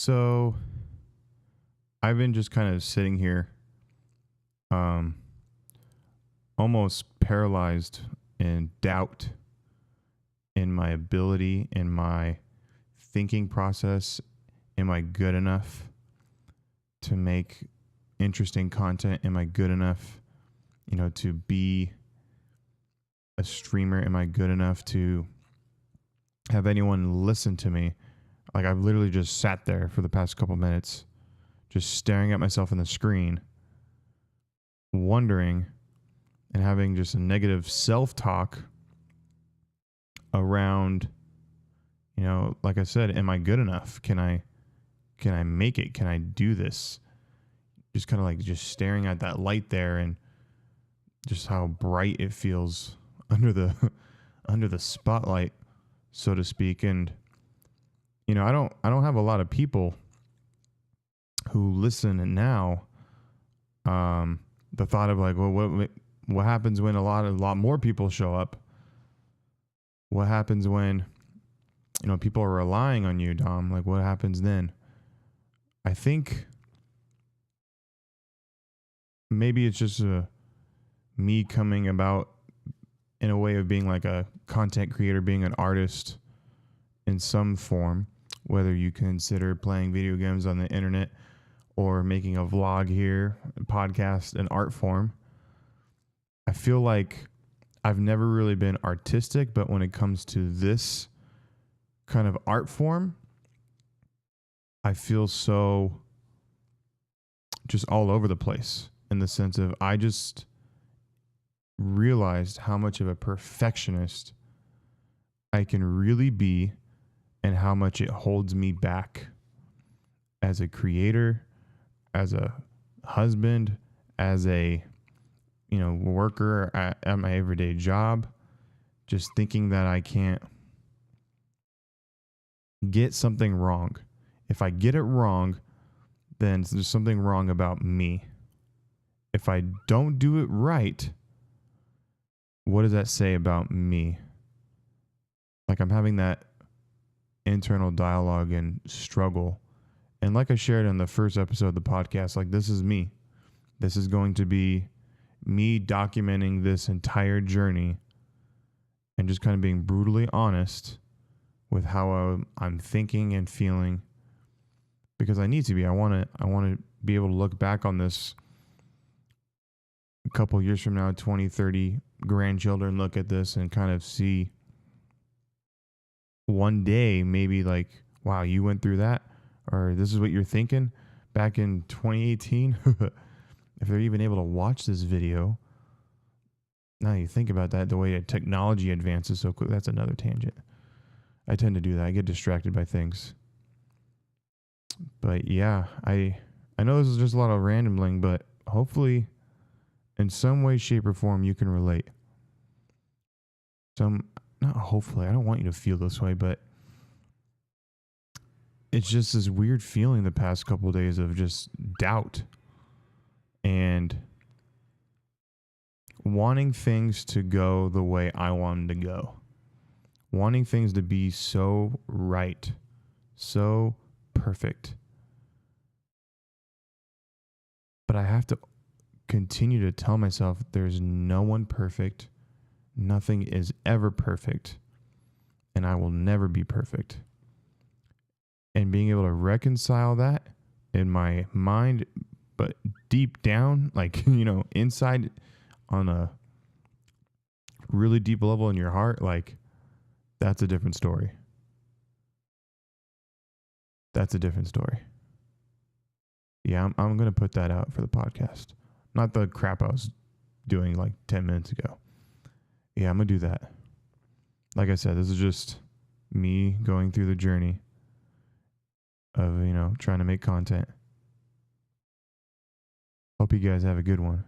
So I've been just kind of sitting here, um, almost paralyzed in doubt in my ability, in my thinking process. Am I good enough to make interesting content? Am I good enough, to be a streamer? Am I good enough to have anyone listen to me? Like, I've literally just sat there for the past couple minutes, just staring at myself in the screen, wondering and having just a negative self-talk around, like I said, am I good enough? Can I make it? Can I do this? Just kind of like just staring at that light there and just how bright it feels under the under the spotlight, so to speak. And I don't have a lot of people who listen now. The thought of like, well, what happens when a lot more people show up? What happens when people are relying on you, Dom? Like, what happens then? I think maybe it's just me coming about in a way of being like a content creator, being an artist in some form, whether you consider playing video games on the internet or making a vlog here, a podcast, an art form. I feel like I've never really been artistic, but when it comes to this kind of art form, I feel so just all over the place, in the sense of I just realized how much of a perfectionist I can really be and how much it holds me back as a creator, as a husband, as a worker at my everyday job. Just thinking that I can't get something wrong. If I get it wrong, then there's something wrong about me. If I don't do it right, what does that say about me? Like, I'm having that internal dialogue and struggle. And like I shared in the first episode of the podcast, like, this is me. This is going to be me documenting this entire journey and just kind of being brutally honest with how I'm thinking and feeling, because I need to be. I want to be able to look back on this a couple years from now, 20, 30 grandchildren look at this and kind of see one day maybe like, wow, you went through that, or this is what you're thinking back in 2018. If they're even able to watch this video. Now you think about that, the way technology advances so quick. That's another tangent. I tend to do that. I get distracted by things. But yeah, I know this is just a lot of rambling, but hopefully in some way, shape, or form you can relate. Not hopefully, I don't want you to feel this way, but it's just this weird feeling the past couple of days of just doubt and wanting things to go the way I want them to go. Wanting things to be so right, so perfect. But I have to continue to tell myself there's no one perfect. Nothing is ever perfect. And I will never be perfect. And being able to reconcile that in my mind, but deep down, like, inside on a really deep level in your heart, like, that's a different story. That's a different story. Yeah, I'm going to put that out for the podcast. Not the crap I was doing like 10 minutes ago. Yeah, I'm going to do that. Like I said, this is just me going through the journey of, trying to make content. Hope you guys have a good one.